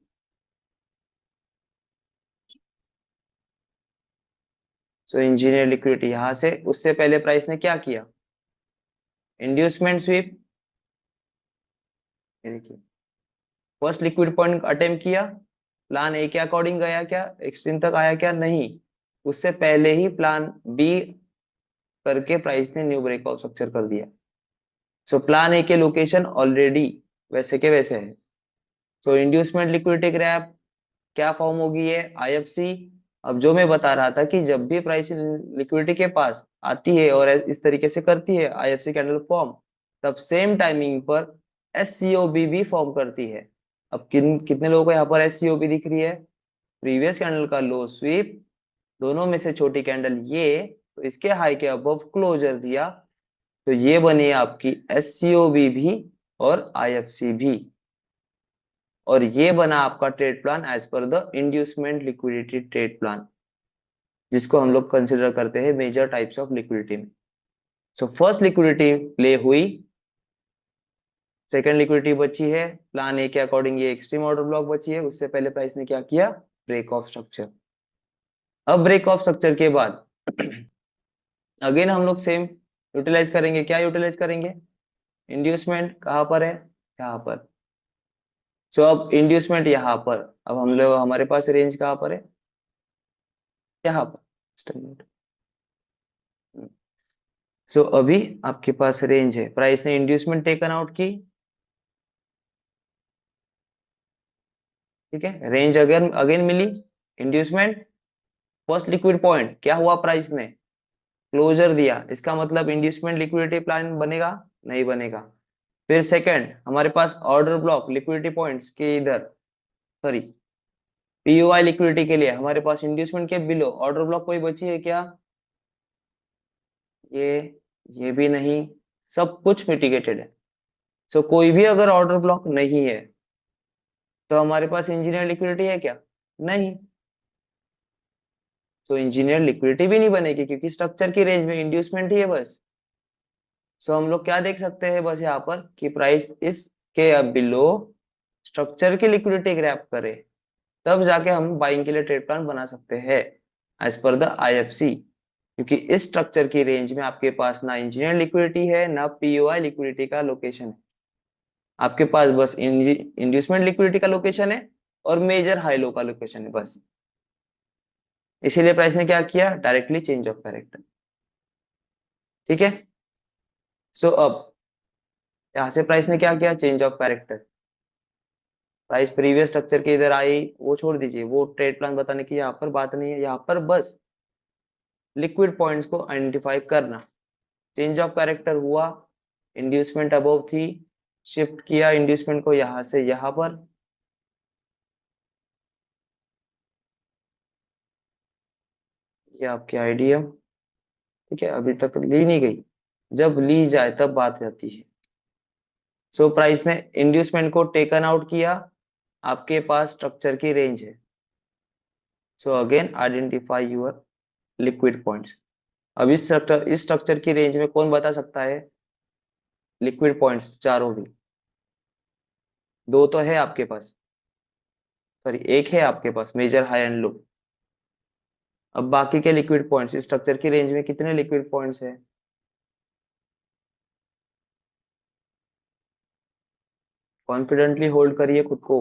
S1: So engineer liquidity यहां से, उससे पहले प्राइस ने क्या किया, इंड्यूसमेंट स्वीप, ये देखिए फर्स्ट लिक्विड पॉइंट अटेम्प्ट किया, प्लान ए के अकॉर्डिंग गया क्या, एक्सट्रीम तक आया क्या, नहीं, उससे पहले ही प्लान बी करके प्राइस ने न्यू ब्रेकआउट स्ट्रक्चर कर दिया। सो प्लान ए के लोकेशन ऑलरेडी वैसे के वैसे है। सो इंड्यूसमेंट लिक्विडिटी ग्रैप क्या फॉर्म होगी, ये आईएफसी। अब जो मैं बता रहा था कि जब भी प्राइस लिक्विडिटी के पास आती है और इस तरीके से करती है आईएफसी कैंडल फॉर्म, तब सेम टाइमिंग पर एससीओबी भी फॉर्म करती है। अब कितने लोगों को यहाँ पर एससीओबी दिख रही है, प्रीवियस कैंडल का लो स्वीप, दोनों में से छोटी कैंडल ये, तो इसके हाई के अबव क्लोजर दिया, तो ये बनी आपकी एससीओबी भी और आईएफसी भी, और ये बना आपका trade plan as per the inducement liquidity trade plan, जिसको हम लोग कंसिडर करते हैं मेजर टाइप्स ऑफ लिक्विडिटी में। सो फर्स्ट लिक्विडिटी प्ले हुई, सेकंड लिक्विडिटी बची है प्लान ए के अकॉर्डिंग, ये एक्सट्रीम ऑर्डर ब्लॉक बची है, उससे पहले प्राइस ने क्या किया, ब्रेक ऑफ स्ट्रक्चर। अब ब्रेक ऑफ स्ट्रक्चर के बाद अगेन हम लोग सेम यूटिलाइज करेंगे, क्या यूटिलाइज करेंगे, इंड्यूसमेंट कहाँ पर है, यहाँ पर। सो अब इंड्यूसमेंट यहाँ पर, अब हम लोग हमारे पास रेंज कहाँ पर है, यहाँ पर। सो अभी आपके पास रेंज है, प्राइस ने इंड्यूसमेंट टेकन आउट की, ठीक है, रेंज अगेन अगेन मिली, इंड्यूसमेंट फर्स्ट लिक्विड पॉइंट क्या हुआ, प्राइस ने क्लोजर दिया, इसका मतलब इंड्यूसमेंट लिक्विडिटी प्लान बनेगा, नहीं बनेगा। फिर सेकंड हमारे पास ऑर्डर ब्लॉक लिक्विडिटी पॉइंट्स के इधर, सॉरी पीओआई लिक्विडिटी के लिए हमारे पास इंड्यूसमेंट के बिलो ऑर्डर ब्लॉक कोई बची है क्या, ये ये भी नहीं, सब कुछ मिटिगेटेड है। सो कोई भी अगर ऑर्डर ब्लॉक नहीं है तो हमारे पास इंजीनियर लिक्विडिटी है क्या, नहीं, सो इंजीनियर लिक्विडिटी भी नहीं बनेगी क्योंकि स्ट्रक्चर की रेंज में इंड्यूसमेंट ही है बस। सो हम लोग क्या देख सकते हैं बस यहाँ पर कि प्राइस इसके बिलो स्ट्रक्चर की लिक्विडिटी ग्रैब करे, तब जाके हम बाइंग के लिए ट्रेड प्लान बना सकते हैं एज पर द आईएफसी, क्योंकि इस स्ट्रक्चर की रेंज में आपके पास ना इंजीनियर लिक्विडिटी है ना पीओआई लिक्विडिटी का लोकेशन है, आपके पास बस इंड्यूसमेंट लिक्विडिटी का लोकेशन है और मेजर हाई लो का लोकेशन है बस। इसीलिए प्राइस ने क्या किया, डायरेक्टली चेंज ऑफ कैरेक्टर, ठीक है। सो अब यहाँ से प्राइस ने क्या किया, change of character, price previous structure के इधर आई, वो छोड़ दीजिए, वो ट्रेड प्लान बताने की यहाँ पर बात नहीं है, यहाँ पर बस लिक्विड पॉइंट्स को आइडेंटिफाई करना, चेंज ऑफ कैरेक्टर हुआ, इंड्यूसमेंट अबव थी, शिफ्ट किया इंड्यूसमेंट को यहाँ से यहाँ पर, ये आपकी आइडिया, ठीक है, अभी तक ली नहीं गई, जब ली जाए तब बात आती है। सो प्राइस ने इंड्यूसमेंट को टेकन आउट किया, आपके पास स्ट्रक्चर की रेंज है, so again identify your liquid points. अब इस स्ट्रक्चर की रेंज में कौन बता सकता है, लिक्विड पॉइंट्स चारों भी, दो तो है आपके पास, सॉरी एक है आपके पास, मेजर, हाई एंड लो। अब बाकी के लिक्विड पॉइंट्स, स्ट्रक्चर की रेंज में कितने लिक्विड पॉइंट्स है? कॉन्फिडेंटली होल्ड करिए खुद को।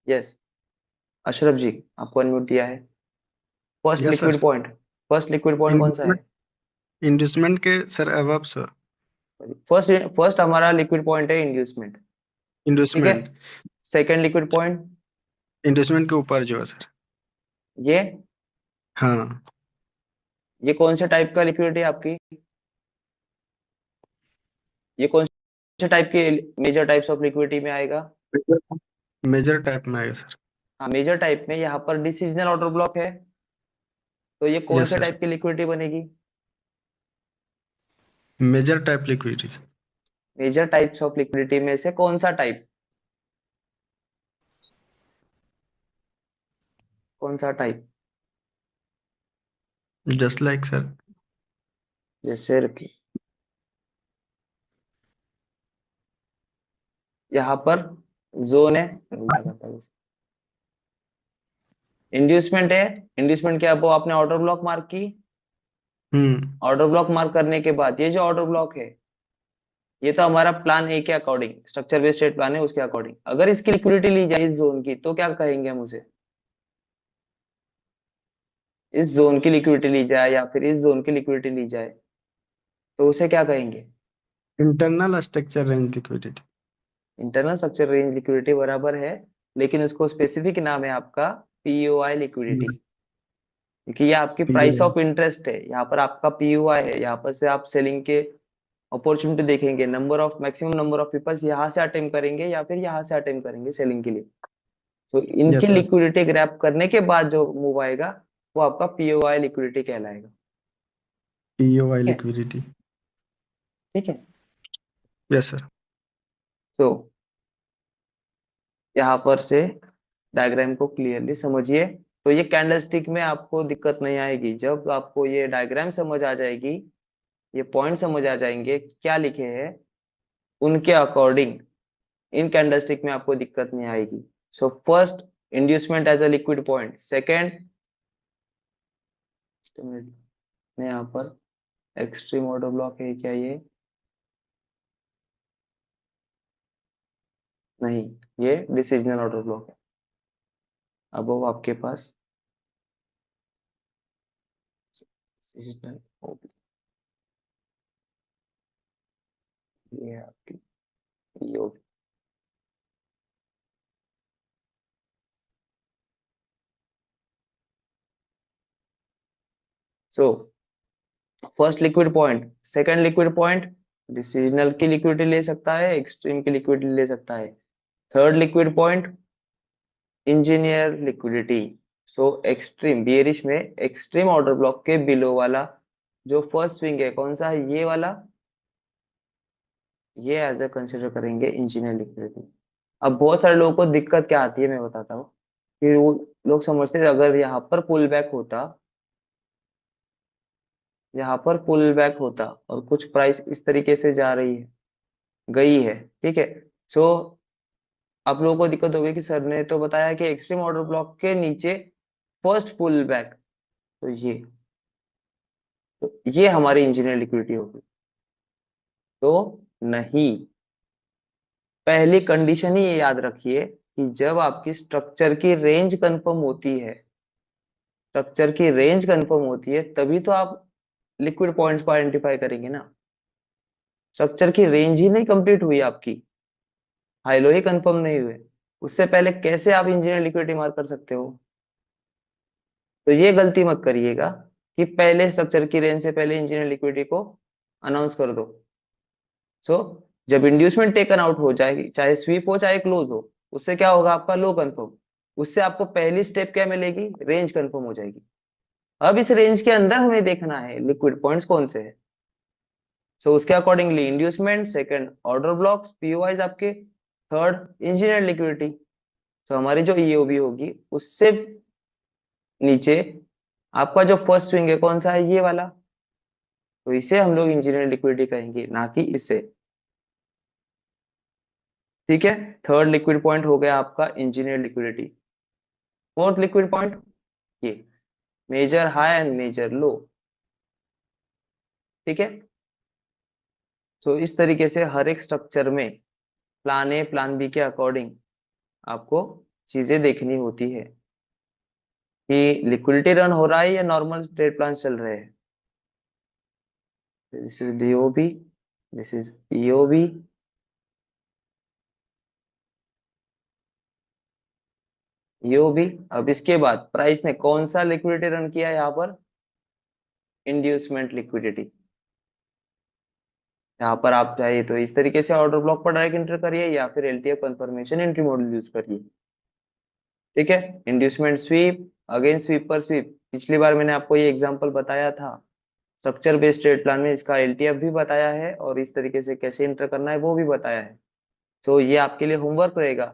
S1: यस, अशरफ जी, आपको अनम्यूट दिया है। First
S3: yes sir.
S1: Liquid point, first liquid point कौन सा
S3: इंडस्ट्रीमेंट
S1: है?
S3: इंडस्ट्रीमेंट के sir above sir.
S1: First first हमारा लिक्विड पॉइंट है इंड्यूसमेंट, ठीक है।
S3: इंडस्ट्रीमेंट
S1: सेकंड लिक्विड पॉइंट
S3: इंडस्ट्रीमेंट के ऊपर जो है सर।
S1: ये
S3: हाँ।
S1: ये कौन से टाइप का लिक्विडिटी है आपकी? ये कौन से टाइप के मेजर टाइप्स ऑफ लिक्विडिटी में आएगा?
S3: मेजर टाइप में आएगा सर।
S1: हाँ, मेजर टाइप में यहाँ पर डिसीजनल ऑर्डर ब्लॉक है, तो ये कौन
S3: यस
S1: से
S3: सर।
S1: टाइप की लिक्विडिटी बनेगी?
S3: Major type liquidity sir.
S1: Major types of liquidity में से कौन सा टाइप, कौन सा टाइप?
S3: Just like sir.
S1: जैसे रखिए, यहाँ पर जोन है, इंड्यूसमेंट है। इंड्यूसमेंट क्या, वो आपने ऑर्डर ब्लॉक मार्क की।
S3: हम्म।
S1: ऑर्डर ब्लॉक मार्क करने के बाद ये जो ऑर्डर ब्लॉक है, ये तो हमारा प्लान ए के according, structure based state plan है उसके अकॉर्डिंग, अगर इसकी लिक्विडिटी ली जाए इस जोन की, तो क्या कहेंगे हम उसे? इस जोन की लिक्विडिटी ली जाए या फिर इस जोन की लिक्विडिटी ली जाए, तो उसे क्या कहेंगे?
S3: Internal structure range liquidity.
S1: Internal structure range liquidity बराबर है, लेकिन उसको स्पेसिफिक नाम है आपका पीओआई लिक्विडिटी, क्योंकि ये आपकी प्राइस ऑफ इंटरेस्ट है। यहाँ पर आपका पीओआई है, यहाँ पर से आप सेलिंग के अपॉर्चुनिटी देखेंगे, number of, maximum number of peoples यहाँ से अटेम्प्ट करेंगे या फिर यहाँ से अटेम्प्ट करेंगे सेलिंग के लिए। तो इनकी
S3: यस सर।
S1: लिक्विडिटी ग्रैब करने के बाद जो मूव आएगा वो आपका पीओआई लिक्विडिटी कहलाएगा।
S3: पीओवाई
S1: ठीक है,
S3: लिक्विडिटी।
S1: ठीक है।
S3: Yes sir.
S1: तो यहाँ पर से डायग्राम को क्लियरली समझिए। तो ये कैंडलस्टिक में आपको दिक्कत नहीं आएगी, जब आपको ये डायग्राम समझ आ जाएगी, ये पॉइंट समझ आ जाएंगे क्या लिखे हैं, उनके अकॉर्डिंग इन कैंडलस्टिक में आपको दिक्कत नहीं आएगी। So first, inducement as a liquid point. Second, में यहाँ पर एक्सट्रीम ऑर्डर ब्लॉक है क्या ये? नहीं, ये डिसीजनल ऑर्डर ब्लॉक है। अब वो आपके पास decisional OB, ये है आपकी EOB। So first liquid point, second liquid point decisional की लिक्विडिटी ले सकता है, एक्सट्रीम की लिक्विडिटी ले सकता है। Third liquid point engineer liquidity. सो एक्सट्रीम बियरिश में एक्सट्रीम ऑर्डर ब्लॉक के बिलो वाला जो फर्स्ट स्विंग है कौन सा है, ये वाला, ये एज ए कंसिडर करेंगे इंजीनियर लिक्विडिटी। अब बहुत सारे लोगों को दिक्कत क्या आती है मैं बताता हूँ, कि वो लोग समझते हैं अगर यहाँ पर पुल बैक होता, यहाँ पर पुल बैक होता और कुछ प्राइस इस तरीके से जा रही है, गई है, ठीक है। सो आप लोगों को दिक्कत होगी कि सर ने तो बताया कि एक्सट्रीम ऑर्डर ब्लॉक के नीचे फर्स्ट पुल बैक, तो ये हमारी इंजीनियर लिक्विडिटी होगी। तो नहीं, पहली कंडीशन ही ये याद रखिए कि जब आपकी स्ट्रक्चर की रेंज कंफर्म होती है, स्ट्रक्चर की रेंज कंफर्म होती है तभी तो आप लिक्विड पॉइंट्स को आइडेंटिफाई करेंगे ना। स्ट्रक्चर की रेंज ही नहीं कंप्लीट हुई आपकी, हाई लो ही कंफर्म नहीं हुए, उससे पहले कैसे आप इंजीनियर लिक्विडिटी मार्क कर सकते हो? तो ये गलती मत करिएगा कि पहले स्ट्रक्चर की रेंज से पहले इंजीनियर लिक्विडिटी को अनाउंस कर दो। सो जब इंड्यूसमेंट टेकन आउट हो जाएगी, चाहे स्वीप हो चाहे क्लोज हो, उससे क्या होगा आपका लो कंफर्म, उससे आपको पहली स्टेप क्या मिलेगी, रेंज कंफर्म हो जाएगी। अब इस रेंज के अंदर हमें देखना है लिक्विड पॉइंट्स कौन से हैं। सो उसके accordingly inducement, second order blocks POIs आपके, थर्ड इंजीनियर लिक्विडिटी। तो हमारी जो ईओबी होगी उससे नीचे आपका जो फर्स्ट स्विंग है कौन सा है, ये वाला। तो इसे हम लोग इंजीनियर लिक्विडिटी कहेंगे, ना कि इसे। ठीक है, थर्ड लिक्विड पॉइंट हो गया आपका engineer liquidity. Fourth liquid point ये मेजर हाई एंड मेजर लो। ठीक है, तो इस तरीके से हर एक स्ट्रक्चर में प्लान ए प्लान बी के अकॉर्डिंग आपको चीजें देखनी होती है कि लिक्विडिटी रन हो रहा है या नॉर्मल ट्रेड प्लान चल रहे हैं। This is DOB, this is EOB, EOB. अब इसके बाद प्राइस ने कौन सा लिक्विडिटी रन किया यहाँ पर? Inducement liquidity. यहाँ पर आप चाहिए तो इस तरीके से ऑर्डर ब्लॉक पर डायरेक्ट एंटर करिए या फिर LTF confirmation entry model use करिए। ठीक है, इंड्यूसमेंट स्वीप, अगेन स्वीप पर स्वीप। पिछली बार मैंने आपको ये एग्जांपल बताया था, स्ट्रक्चर बेस्ड ट्रेड प्लान में इसका एलटीएफ भी बताया है और इस तरीके से कैसे एंटर करना है वो भी बताया है। तो ये आपके लिए होमवर्क रहेगा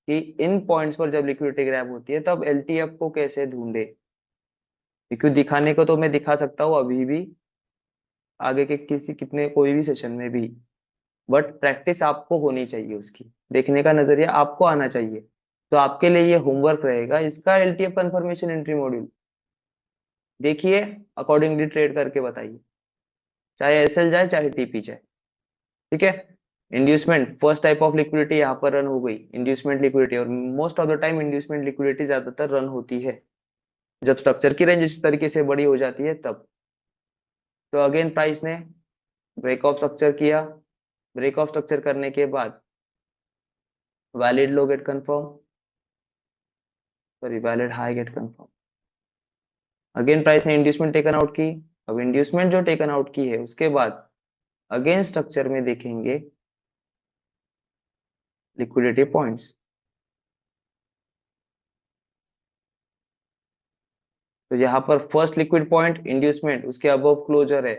S1: कि इन पॉइंट्स पर जब लिक्विडिटी ग्रैब होती है तब एलटीएफ को कैसे ढूंढे। क्योंकि दिखाने को तो मैं दिखा सकता हूँ अभी भी, आगे के किसी कितने कोई भी सेशन में भी, बट प्रैक्टिस आपको होनी चाहिए, उसकी देखने का नजरिया आपको आना चाहिए। तो आपके लिए ये होमवर्क रहेगा, इसका एलटीएफ कंफर्मेशन एंट्री मॉड्यूल देखिए, अकॉर्डिंगली ट्रेड करके बताइए, चाहे एसएल जाए चाहे टीपी जाए। ठीक है, inducement first type of liquidity यहाँ पर रन हो गई, इंड्यूसमेंट लिक्विडिटी। और most of the time inducement liquidity ज्यादातर रन होती है जब स्ट्रक्चर की रेंज इस तरीके से बड़ी हो जाती है तब। तो अगेन प्राइस ने ब्रेक ऑफ स्ट्रक्चर किया, ब्रेक ऑफ स्ट्रक्चर करने के बाद valid low get confirm, sorry valid high get confirm. Again price ने इंड्यूसमेंट टेकन आउट की। अब इंड्यूसमेंट जो टेकन आउट की है उसके बाद अगेन स्ट्रक्चर में देखेंगे लिक्विडिटी पॉइंट्स। तो यहाँ पर फर्स्ट लिक्विड पॉइंट इंड्यूसमेंट, उसके अबव क्लोजर है।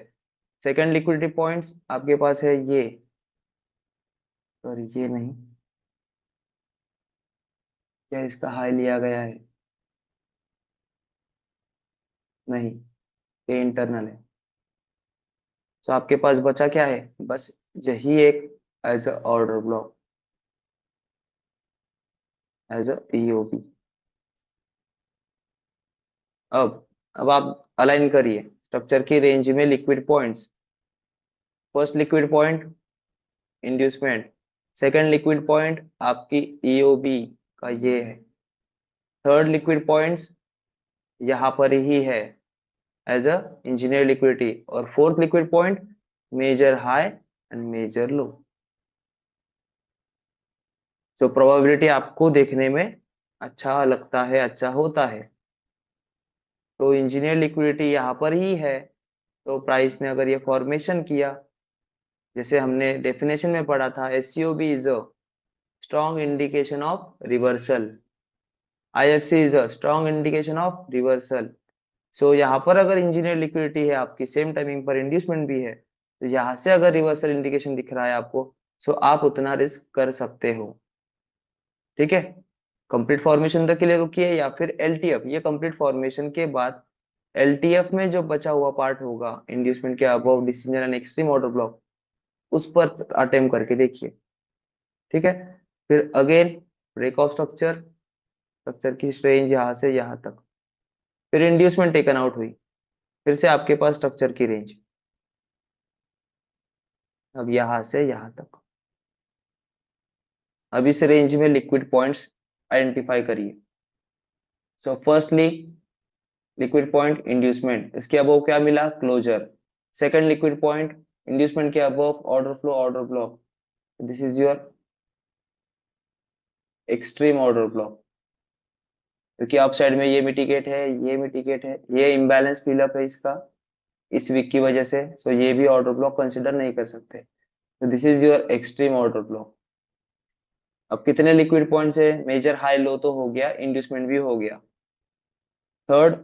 S1: सेकंड लिक्विडिटी पॉइंट्स आपके पास है ये, सॉरी ये नहीं, क्या इसका हाई लिया गया है? नहीं, ये इंटरनल है। तो आपके पास बचा क्या है? बस यही एक as a order block, as a EOB. अब आप अलाइन करिए स्ट्रक्चर की रेंज में liquid points. First liquid point inducement, second liquid point आपकी ईओबी का ये है, थर्ड लिक्विड पॉइंट्स यहाँ पर ही है एज अ इंजीनियर लिक्विडिटी, और fourth liquid point major high and major low. तो प्रोबेबिलिटी आपको देखने में अच्छा लगता है, अच्छा होता है। तो इंजीनियर लिक्विडिटी यहाँ पर ही है। तो प्राइस ने अगर ये फॉर्मेशन किया, जैसे हमने डेफिनेशन में पढ़ा था, SCOB is a strong indication of reversal, IFC is a strong indication of reversal. So यहाँ पर अगर इंजीनियर लिक्विडिटी है आपकी, सेम टाइमिंग पर इंड्यूसमेंट भी है, तो यहाँ से अगर रिवर्सल इंडिकेशन दिख रहा है आपको, सो आप उतना रिस्क कर सकते हो। ठीक है, कंप्लीट फॉर्मेशन तक के लिए रुकिए, या फिर एलटीएफ, ये कंप्लीट फॉर्मेशन के बाद एलटीएफ में जो बचा हुआ पार्ट होगा इंड्यूसमेंट के above decision and extreme order block, उस पर अटेम्प्ट करके देखिए। ठीक है, फिर again break of structure, structure की रेंज यहाँ से यहाँ तक, फिर इंड्यूसमेंट टेकन आउट हुई, फिर से आपके पास स्ट्रक्चर की रेंज, अब यहाँ से यहाँ तक। अब इस रेंज में लिक्विड पॉइंट्स आइडेंटिफाई करिए। So firstly liquid point inducement, इसके अबव क्या मिला? Closure. Second liquid point inducement के above order flow, order block, this is your extreme order block, क्योंकि अप साइड में ये मिटिगेट है, ये मिटिगेट है, ये इम्बैलेंस फिलअप है इसका इस वीक की वजह से, सो ये भी ऑर्डर ब्लॉक कंसिडर नहीं कर सकते। तो this is your extreme order block. अब कितने लिक्विड पॉइंट्स है? मेजर हाई लो तो हो गया, इंड्यूसमेंट भी हो गया। थर्ड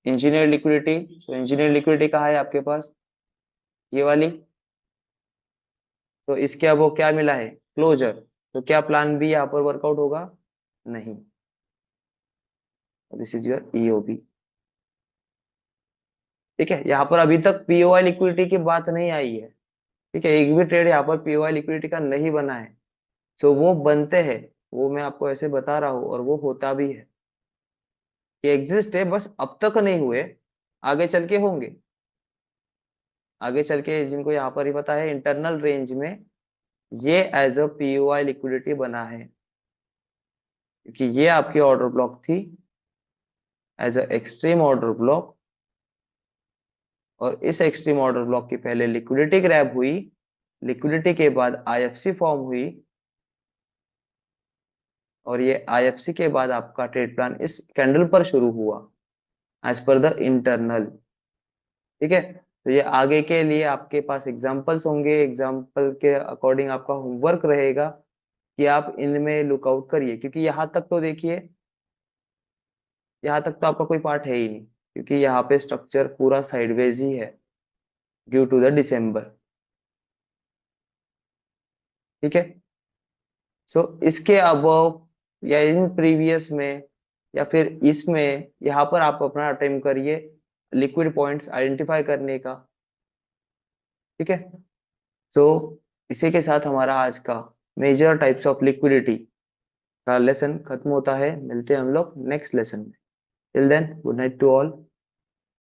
S1: इंजीनियर लिक्विडिटी, सो इंजीनियर लिक्विडिटी कहाँ है आपके पास? ये वाली। तो इसके अब वो क्या मिला है? क्लोजर। तो क्या प्लान बी यहाँ पर वर्कआउट होगा? नहीं। This is your EOB. ठीक है, यहाँ पर अभी तक पीओआई लिक्विडिटी की बात नहीं आई है। ठीक है, एक भी ट्रेड यहाँ पर पीओआई लिक्विडिटी का नहीं बना है। तो वो बनते हैं, वो मैं आपको ऐसे बता रहा हूँ, और वो होता भी है कि एग्जिस्ट है, बस अब तक नहीं हुए, आगे चल के होंगे। आगे चल के जिनको यहाँ पर ही पता है, इंटरनल रेंज में ये एज अ पीओआई लिक्विडिटी बना है, क्योंकि ये आपकी ऑर्डर ब्लॉक थी as a extreme order block, और इस एक्सट्रीम ऑर्डर ब्लॉक की पहले लिक्विडिटी ग्रैब हुई, लिक्विडिटी के बाद आईएफसी फॉर्म हुई, और ये आईएफसी के बाद आपका ट्रेड प्लान इस कैंडल पर शुरू हुआ एज पर द इंटरनल। ठीक है, तो ये आगे के लिए आपके पास एग्जांपल्स होंगे, एग्जांपल के अकॉर्डिंग आपका होमवर्क रहेगा कि आप इनमें लुकआउट करिए, क्योंकि यहाँ तक तो देखिए, यहाँ तक तो आपका कोई पार्ट है ही नहीं, क्योंकि यहाँ पे स्ट्रक्चर पूरा साइडवेज ही है ड्यू टू द डिसम्बर। ठीक है, सो इसके अबव या इन प्रीवियस में या फिर इसमें, यहाँ पर आप अपना अटेम्प्ट करिए लिक्विड पॉइंट्स आइडेंटिफाई करने का। ठीक है, सो इसी के साथ हमारा आज का मेजर टाइप्स ऑफ लिक्विडिटी का लेसन खत्म होता है। मिलते हैं हम लोग नेक्स्ट लेसन में। Till then, good night to all.